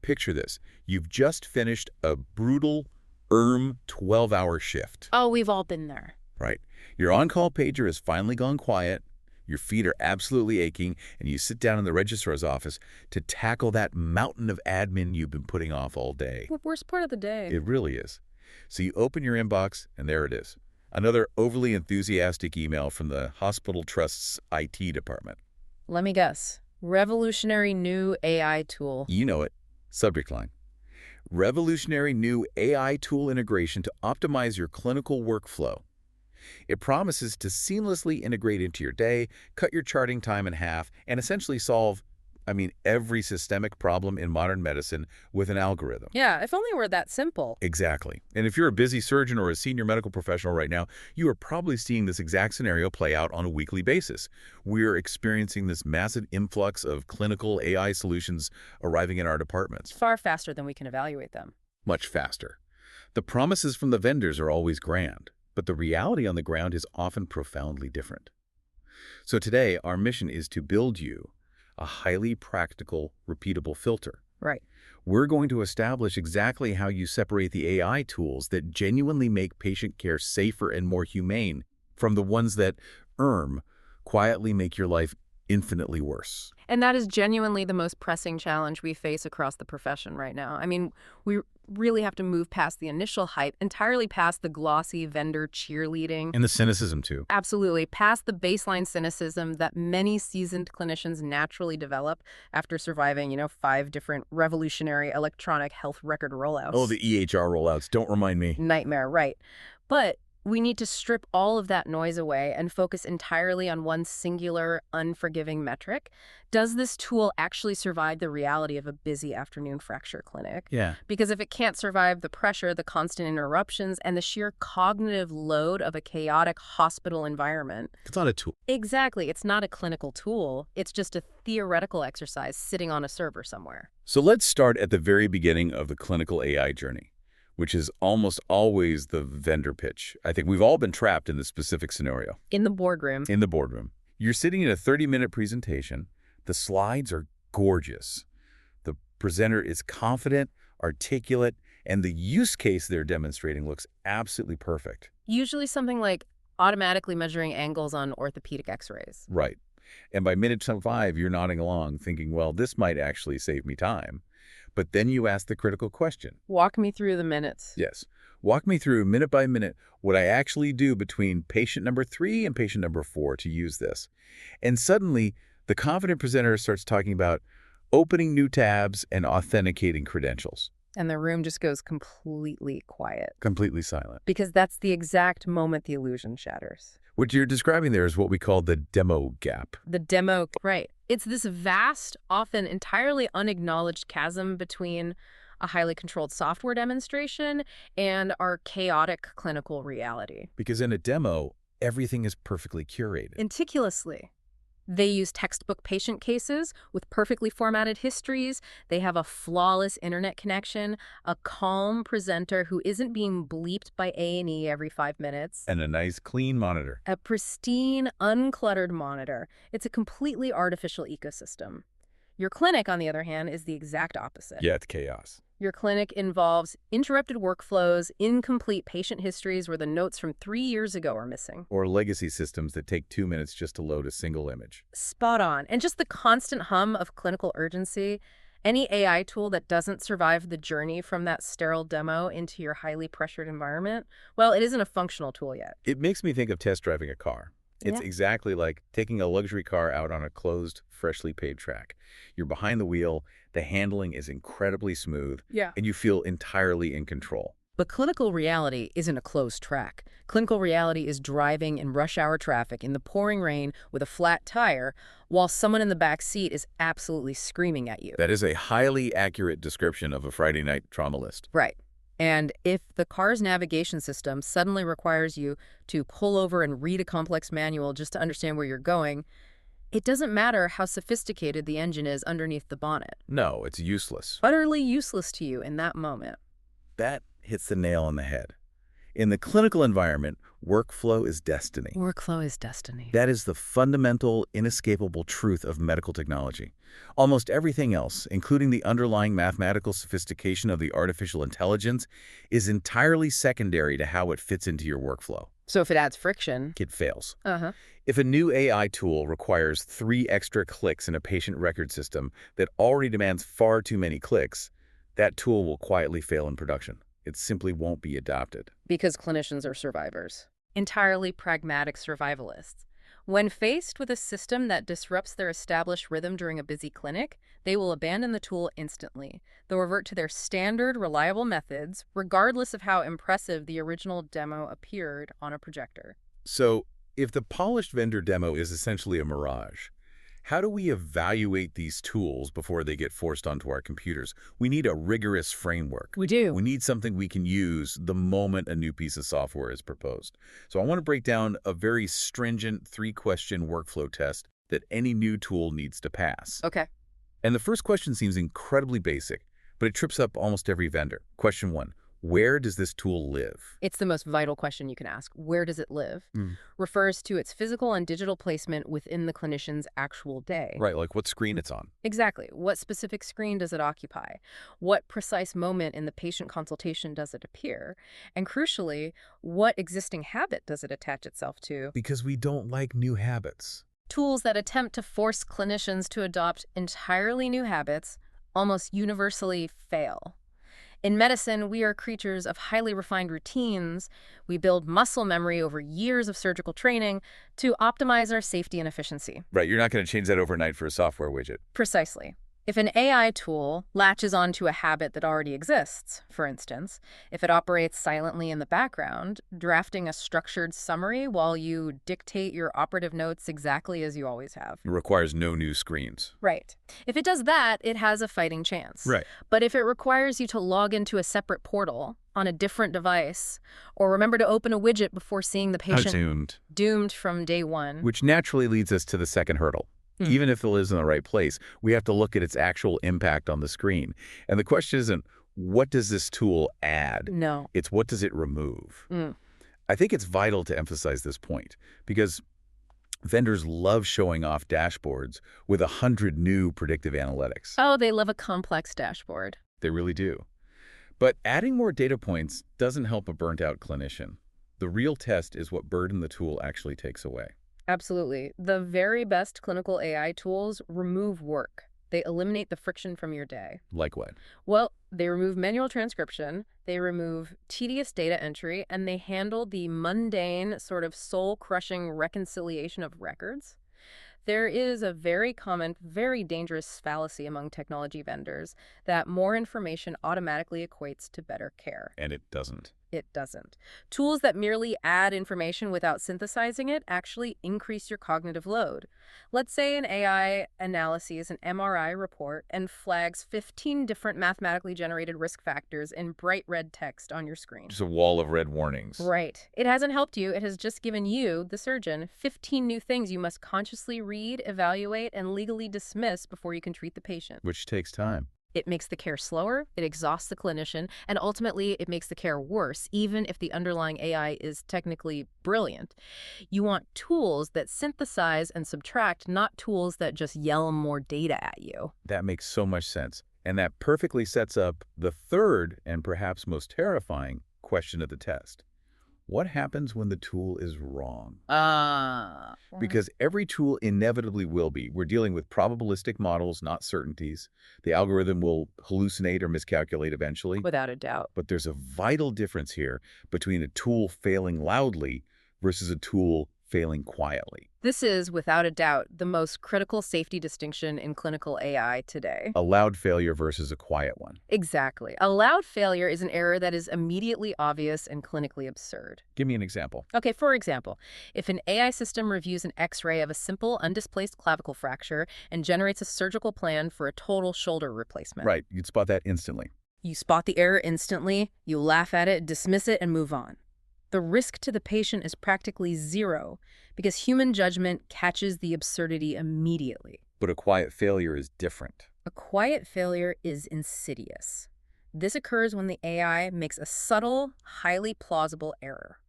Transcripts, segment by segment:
picture this. You've just finished a brutal 12-hour shift. Oh, we've all been there. Right. Your on-call pager has finally gone quiet, your feet are absolutely aching, and you sit down in the registrar's office to tackle that mountain of admin you've been putting off all day. The worst part of the day. It really is. So you open your inbox, and there it is. Another overly enthusiastic email from the hospital trust's IT department. Let me guess. Revolutionary new AI tool. You know it. Subject line. Revolutionary new AI tool integration to optimize your clinical workflow. It promises to seamlessly integrate into your day, cut your charting time in half, and essentially solve, every systemic problem in modern medicine with an algorithm. Yeah, if only it were that simple. Exactly. And if you're a busy surgeon or a senior medical professional right now, you are probably seeing this exact scenario play out on a weekly basis. We're experiencing this massive influx of clinical AI solutions arriving in our departments. Far faster than we can evaluate them. Much faster. The promises from the vendors are always grand, but the reality on the ground is often profoundly different. So today, our mission is to build you a highly practical, repeatable filter. Right. We're going to establish exactly how you separate the AI tools that genuinely make patient care safer and more humane from the ones that, quietly make your life infinitely worse. And that is genuinely the most pressing challenge we face across the profession right now. We really have to move past the initial hype, entirely past the glossy vendor cheerleading. And the cynicism, too. Absolutely. Past the baseline cynicism that many seasoned clinicians naturally develop after surviving, 5 different revolutionary electronic health record rollouts. Oh, the EHR rollouts. Don't remind me. Nightmare, right. But we need to strip all of that noise away and focus entirely on one singular, unforgiving metric. Does this tool actually survive the reality of a busy afternoon fracture clinic? Yeah. Because if it can't survive the pressure, the constant interruptions, and the sheer cognitive load of a chaotic hospital environment. It's not a tool. Exactly. It's not a clinical tool. It's just a theoretical exercise sitting on a server somewhere. So let's start at the very beginning of the clinical AI journey, which is almost always the vendor pitch. I think we've all been trapped in this specific scenario. In the boardroom. In the boardroom. You're sitting in a 30-minute presentation. The slides are gorgeous. The presenter is confident, articulate, and the use case they're demonstrating looks absolutely perfect. Usually something like automatically measuring angles on orthopedic x-rays. Right. And by minute 5, you're nodding along, thinking, well, this might actually save me time. But then you ask the critical question. Walk me through the minutes. Yes. Walk me through, minute by minute, what I actually do between patient number 3 and patient number 4 to use this. And suddenly, the confident presenter starts talking about opening new tabs and authenticating credentials. And the room just goes completely quiet. Completely silent. Because that's the exact moment the illusion shatters. What you're describing there is what we call the demo gap. The demo, right. It's this vast, often entirely unacknowledged chasm between a highly controlled software demonstration and our chaotic clinical reality. Because in a demo, everything is perfectly curated. Meticulously. They use textbook patient cases with perfectly formatted histories. They have a flawless internet connection, a calm presenter who isn't being bleeped by A&E every 5 minutes. And a nice, clean monitor. A pristine, uncluttered monitor. It's a completely artificial ecosystem. Your clinic, on the other hand, is the exact opposite. Yeah, it's chaos. Your clinic involves interrupted workflows, incomplete patient histories where the notes from 3 years ago are missing. Or legacy systems that take 2 minutes just to load a single image. Spot on. And just the constant hum of clinical urgency. Any AI tool that doesn't survive the journey from that sterile demo into your highly pressured environment, well, it isn't a functional tool yet. It makes me think of test driving a car. It's exactly like taking a luxury car out on a closed, freshly paved track. You're behind the wheel, the handling is incredibly smooth, and you feel entirely in control. But clinical reality isn't a closed track. Clinical reality is driving in rush hour traffic in the pouring rain with a flat tire while someone in the back seat is absolutely screaming at you. That is a highly accurate description of a Friday night trauma list. Right. And if the car's navigation system suddenly requires you to pull over and read a complex manual just to understand where you're going, it doesn't matter how sophisticated the engine is underneath the bonnet. No, it's useless. Utterly useless to you in that moment. That hits the nail on the head. In the clinical environment, workflow is destiny. Workflow is destiny. That is the fundamental, inescapable truth of medical technology. Almost everything else, including the underlying mathematical sophistication of the artificial intelligence, is entirely secondary to how it fits into your workflow. So if it adds friction... It fails. Uh-huh. If a new AI tool requires 3 extra clicks in a patient record system that already demands far too many clicks, that tool will quietly fail in production. It simply won't be adopted. Because clinicians are survivors. Entirely pragmatic survivalists. When faced with a system that disrupts their established rhythm during a busy clinic, they will abandon the tool instantly. They'll revert to their standard, reliable methods, regardless of how impressive the original demo appeared on a projector. So, if the polished vendor demo is essentially a mirage, how do we evaluate these tools before they get forced onto our computers? We need a rigorous framework. We do. We need something we can use the moment a new piece of software is proposed. So I want to break down a very stringent 3-question workflow test that any new tool needs to pass. Okay. And the first question seems incredibly basic, but it trips up almost every vendor. Question 1. Where does this tool live? It's the most vital question you can ask. Where does it live? Refers to its physical and digital placement within the clinician's actual day. Right, like what screen it's on. Exactly. What specific screen does it occupy? What precise moment in the patient consultation does it appear? And crucially, what existing habit does it attach itself to? Because we don't like new habits. Tools that attempt to force clinicians to adopt entirely new habits almost universally fail. In medicine, we are creatures of highly refined routines. We build muscle memory over years of surgical training to optimize our safety and efficiency. Right, you're not going to change that overnight for a software widget. Precisely. If an AI tool latches onto a habit that already exists, for instance, if it operates silently in the background, drafting a structured summary while you dictate your operative notes exactly as you always have. It requires no new screens. Right. If it does that, it has a fighting chance. Right. But if it requires you to log into a separate portal on a different device, or remember to open a widget before seeing the patient, doomed from day one. Which naturally leads us to the second hurdle. Even if it lives in the right place, we have to look at its actual impact on the screen. And the question isn't, what does this tool add? No. It's what does it remove? I think it's vital to emphasize this point because vendors love showing off dashboards with 100 new predictive analytics. Oh, they love a complex dashboard. They really do. But adding more data points doesn't help a burnt-out clinician. The real test is what burden the tool actually takes away. Absolutely. The very best clinical AI tools remove work. They eliminate the friction from your day. Like what? Well, they remove manual transcription, they remove tedious data entry, and they handle the mundane, sort of soul-crushing reconciliation of records. There is a very common, very dangerous fallacy among technology vendors that more information automatically equates to better care. And it doesn't. It doesn't. Tools that merely add information without synthesizing it actually increase your cognitive load. Let's say an AI analyses an MRI report and flags 15 different mathematically generated risk factors in bright red text on your screen. Just a wall of red warnings. Right. It hasn't helped you. It has just given you, the surgeon, 15 new things you must consciously read, evaluate, and legally dismiss before you can treat the patient. Which takes time. It makes the care slower, it exhausts the clinician, and ultimately it makes the care worse, even if the underlying AI is technically brilliant. You want tools that synthesize and subtract, not tools that just yell more data at you. That makes so much sense. And that perfectly sets up the third and perhaps most terrifying question of the test. What happens when the tool is wrong? Because every tool inevitably will be. We're dealing with probabilistic models, not certainties. The algorithm will hallucinate or miscalculate eventually. Without a doubt. But there's a vital difference here between a tool failing loudly versus a tool failing quietly. This is, without a doubt, the most critical safety distinction in clinical AI today. A loud failure versus a quiet one. Exactly. A loud failure is an error that is immediately obvious and clinically absurd. Give me an example. Okay, for example, if an AI system reviews an X-ray of a simple, undisplaced clavicle fracture and generates a surgical plan for a total shoulder replacement. Right, you'd spot that instantly. You spot the error instantly, you laugh at it, dismiss it, and move on. The risk to the patient is practically zero because human judgment catches the absurdity immediately. But a quiet failure is different. A quiet failure is insidious. This occurs when the AI makes a subtle, highly plausible error.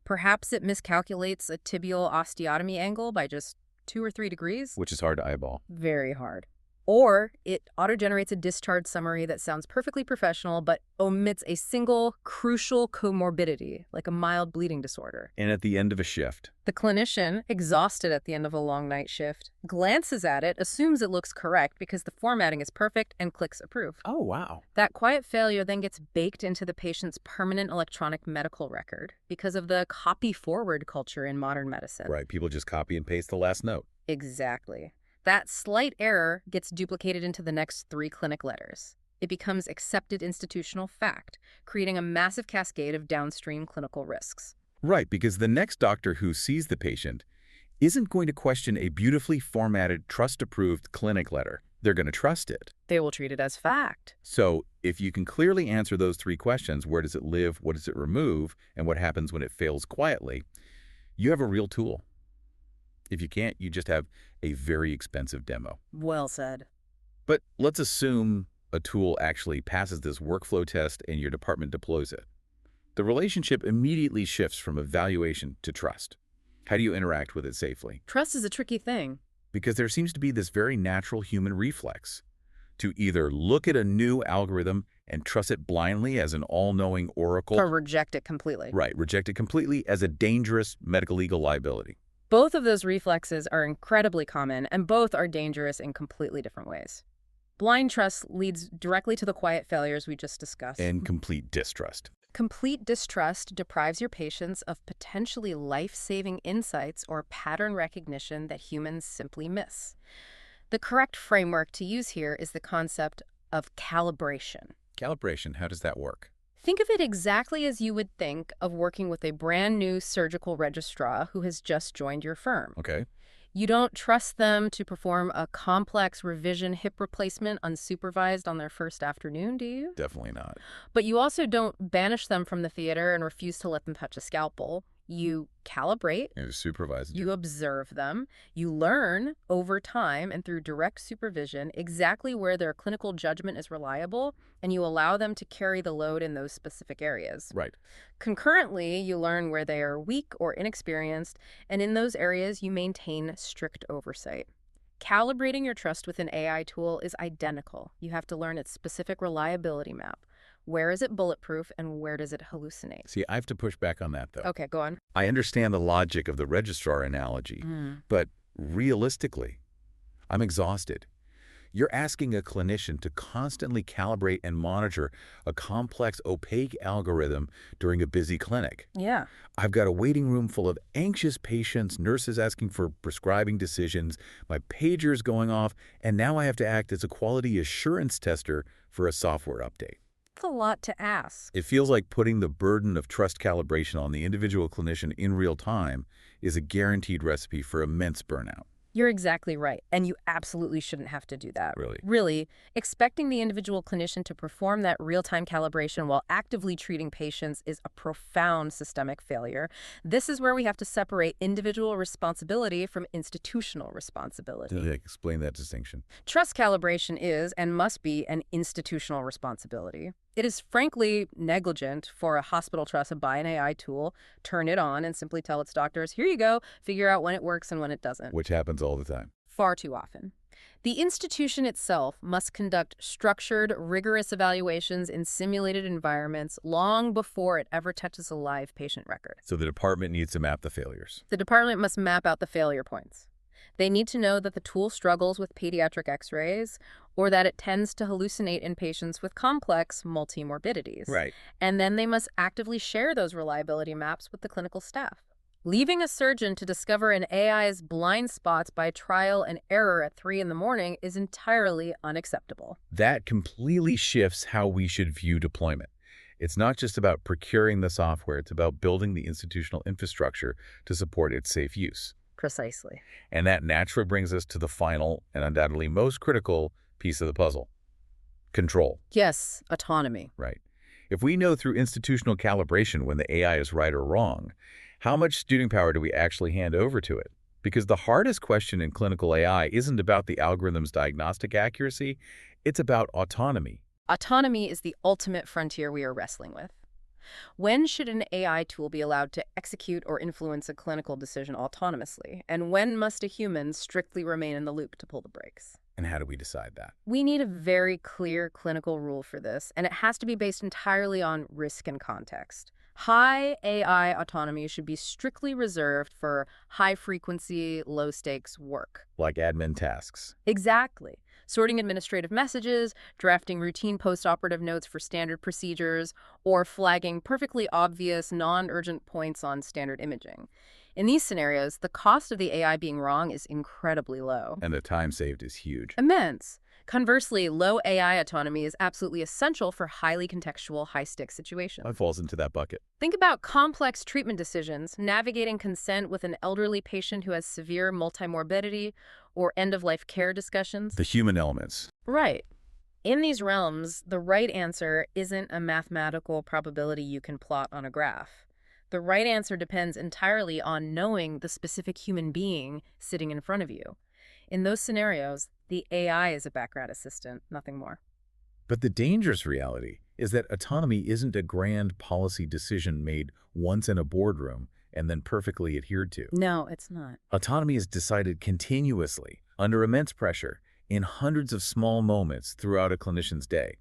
Perhaps it miscalculates a tibial osteotomy angle by just 2 or 3 degrees. Which is hard to eyeball. Very hard. Or it auto-generates a discharge summary that sounds perfectly professional but omits a single crucial comorbidity, like a mild bleeding disorder. And at the end of a shift. The clinician, exhausted at the end of a long night shift, glances at it, assumes it looks correct because the formatting is perfect, and clicks approve. Oh, wow. That quiet failure then gets baked into the patient's permanent electronic medical record because of the copy-forward culture in modern medicine. Right, people just copy and paste the last note. Exactly. That slight error gets duplicated into the next 3 clinic letters. It becomes accepted institutional fact, creating a massive cascade of downstream clinical risks. Right, because the next doctor who sees the patient isn't going to question a beautifully formatted, trust-approved clinic letter. They're going to trust it. They will treat it as fact. So if you can clearly answer those 3 questions, where does it live, what does it remove, and what happens when it fails quietly, you have a real tool. If you can't, you just have a very expensive demo. Well said. But let's assume a tool actually passes this workflow test and your department deploys it. The relationship immediately shifts from evaluation to trust. How do you interact with it safely? Trust is a tricky thing. Because there seems to be this very natural human reflex to either look at a new algorithm and trust it blindly as an all-knowing oracle. Or reject it completely. Right, reject it completely as a dangerous medical legal liability. Both of those reflexes are incredibly common, and both are dangerous in completely different ways. Blind trust leads directly to the quiet failures we just discussed. And complete distrust. Complete distrust deprives your patients of potentially life-saving insights or pattern recognition that humans simply miss. The correct framework to use here is the concept of calibration. Calibration, how does that work? Think of it exactly as you would think of working with a brand new surgical registrar who has just joined your firm. Okay. You don't trust them to perform a complex revision hip replacement unsupervised on their first afternoon, do you? Definitely not. But you also don't banish them from the theater and refuse to let them touch a scalpel. You calibrate. It was supervised. You observe them, you learn over time and through direct supervision exactly where their clinical judgment is reliable, and you allow them to carry the load in those specific areas. Right. Concurrently, you learn where they are weak or inexperienced, and in those areas you maintain strict oversight. Calibrating your trust with an AI tool is identical. You have to learn its specific reliability map. Where is it bulletproof and where does it hallucinate? See, I have to push back on that, though. Okay, go on. I understand the logic of the registrar analogy, but realistically, I'm exhausted. You're asking a clinician to constantly calibrate and monitor a complex, opaque algorithm during a busy clinic. Yeah. I've got a waiting room full of anxious patients, nurses asking for prescribing decisions, my pager's going off, and now I have to act as a quality assurance tester for a software update. That's a lot to ask. It feels like putting the burden of trust calibration on the individual clinician in real time is a guaranteed recipe for immense burnout. You're exactly right, and you absolutely shouldn't have to do that. Really, expecting the individual clinician to perform that real-time calibration while actively treating patients is a profound systemic failure. This is where we have to separate individual responsibility from institutional responsibility. Explain that distinction. Trust calibration is and must be an institutional responsibility. It is frankly negligent for a hospital trust to buy an AI tool, turn it on, and simply tell its doctors, here you go, figure out when it works and when it doesn't. Which happens all the time. Far too often. The institution itself must conduct structured, rigorous evaluations in simulated environments long before it ever touches a live patient record. So the department needs to map the failures. The department must map out the failure points. They need to know that the tool struggles with pediatric x-rays or that it tends to hallucinate in patients with complex multimorbidities. Right. And then they must actively share those reliability maps with the clinical staff. Leaving a surgeon to discover an AI's blind spots by trial and error at 3 in the morning is entirely unacceptable. That completely shifts how we should view deployment. It's not just about procuring the software, it's about building the institutional infrastructure to support its safe use. Precisely. And that naturally brings us to the final and undoubtedly most critical piece of the puzzle. Control. Yes, autonomy. Right. If we know through institutional calibration when the AI is right or wrong, how much stewarding power do we actually hand over to it? Because the hardest question in clinical AI isn't about the algorithm's diagnostic accuracy, it's about autonomy. Autonomy is the ultimate frontier we are wrestling with. When should an AI tool be allowed to execute or influence a clinical decision autonomously? And when must a human strictly remain in the loop to pull the brakes? And how do we decide that? We need a very clear clinical rule for this, and it has to be based entirely on risk and context. High AI autonomy should be strictly reserved for high-frequency, low-stakes work. Like admin tasks. Exactly. Sorting administrative messages, drafting routine post-operative notes for standard procedures, or flagging perfectly obvious, non-urgent points on standard imaging. In these scenarios, the cost of the AI being wrong is incredibly low. And the time saved is huge. Immense. Conversely, low AI autonomy is absolutely essential for highly contextual, high-stakes situations. That falls into that bucket. Think about complex treatment decisions, navigating consent with an elderly patient who has severe multimorbidity, or end-of-life care discussions. The human elements. Right. In these realms, the right answer isn't a mathematical probability you can plot on a graph. The right answer depends entirely on knowing the specific human being sitting in front of you. In those scenarios, the AI is a background assistant, nothing more. But the dangerous reality is that autonomy isn't a grand policy decision made once in a boardroom and then perfectly adhered to. No, it's not. Autonomy is decided continuously, under immense pressure, in hundreds of small moments throughout a clinician's day.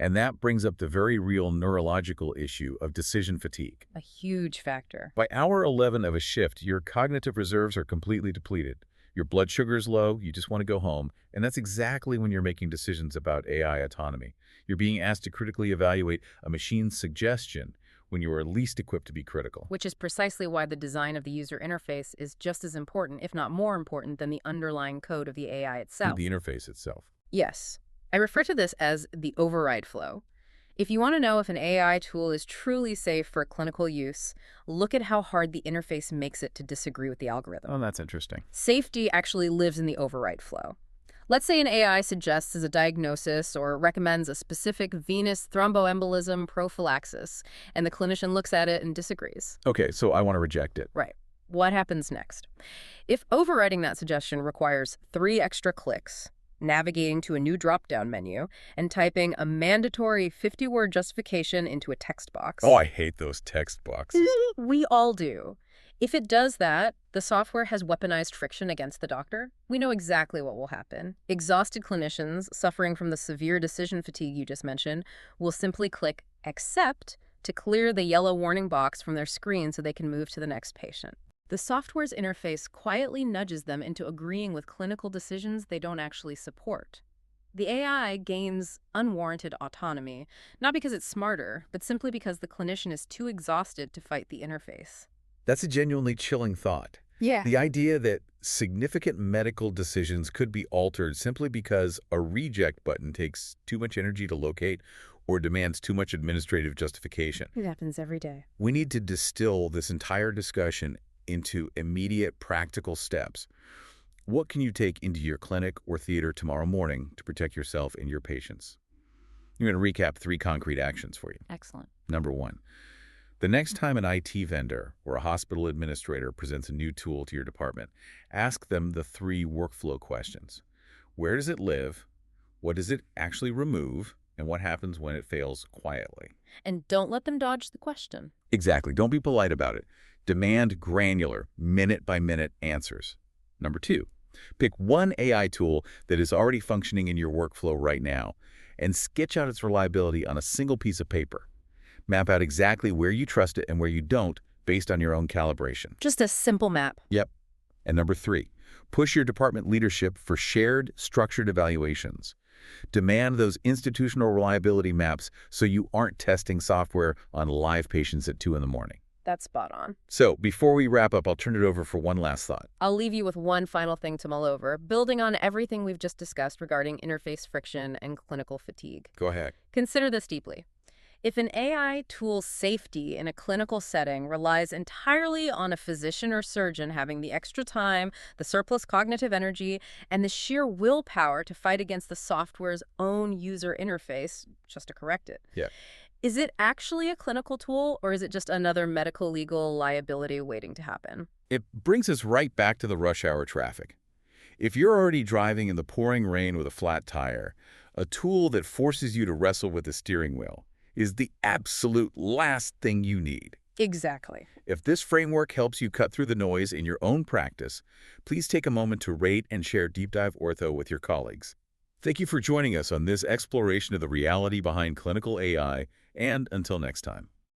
And that brings up the very real neurological issue of decision fatigue. A huge factor. By hour 11 of a shift, your cognitive reserves are completely depleted. Your blood sugar is low, you just want to go home, and that's exactly when you're making decisions about AI autonomy. You're being asked to critically evaluate a machine's suggestion when you are least equipped to be critical. Which is precisely why the design of the user interface is just as important, if not more important, than the underlying code of the AI itself. The interface itself. Yes. I refer to this as the override flow. If you want to know if an AI tool is truly safe for clinical use, look at how hard the interface makes it to disagree with the algorithm. Oh, that's interesting. Safety actually lives in the override flow. Let's say an AI suggests as a diagnosis or recommends a specific venous thromboembolism prophylaxis, and the clinician looks at it and disagrees. Okay, so I want to reject it. Right. What happens next? If overriding that suggestion requires 3 extra clicks, navigating to a new drop-down menu, and typing a mandatory 50-word justification into a text box. Oh, I hate those text boxes. We all do. If it does that, the software has weaponized friction against the doctor. We know exactly what will happen. Exhausted clinicians suffering from the severe decision fatigue you just mentioned will simply click accept to clear the yellow warning box from their screen so they can move to the next patient. The software's interface quietly nudges them into agreeing with clinical decisions they don't actually support. The AI gains unwarranted autonomy, not because it's smarter, but simply because the clinician is too exhausted to fight the interface. That's a genuinely chilling thought. Yeah. The idea that significant medical decisions could be altered simply because a reject button takes too much energy to locate or demands too much administrative justification. It happens every day. We need to distill this entire discussion into immediate practical steps. What can you take into your clinic or theater tomorrow morning to protect yourself and your patients? I'm going to recap 3 concrete actions for you. Excellent. Number 1, the next time an IT vendor or a hospital administrator presents a new tool to your department, ask them the 3 workflow questions. Where does it live? What does it actually remove? And what happens when it fails quietly? And don't let them dodge the question. Exactly. Don't be polite about it. Demand granular, minute-by-minute answers. Number 2, pick one AI tool that is already functioning in your workflow right now and sketch out its reliability on a single piece of paper. Map out exactly where you trust it and where you don't based on your own calibration. Just a simple map. Yep. And number 3, push your department leadership for shared, structured evaluations. Demand those institutional reliability maps so you aren't testing software on live patients at 2 in the morning. That's spot on. So, before we wrap up, I'll turn it over for one last thought. I'll leave you with one final thing to mull over, building on everything we've just discussed regarding interface friction and clinical fatigue. Go ahead. Consider this deeply. If an AI tool's safety in a clinical setting relies entirely on a physician or surgeon having the extra time, the surplus cognitive energy, and the sheer willpower to fight against the software's own user interface, just to correct it, Yeah. is it actually a clinical tool, or is it just another medical legal liability waiting to happen? It brings us right back to the rush hour traffic. If you're already driving in the pouring rain with a flat tire, A tool that forces you to wrestle with the steering wheel is the absolute last thing you need. Exactly. If this framework helps you cut through the noise in your own practice, please take a moment to rate and share Deep Dive Ortho with your colleagues. Thank you for joining us on this exploration of the reality behind clinical AI, and until next time.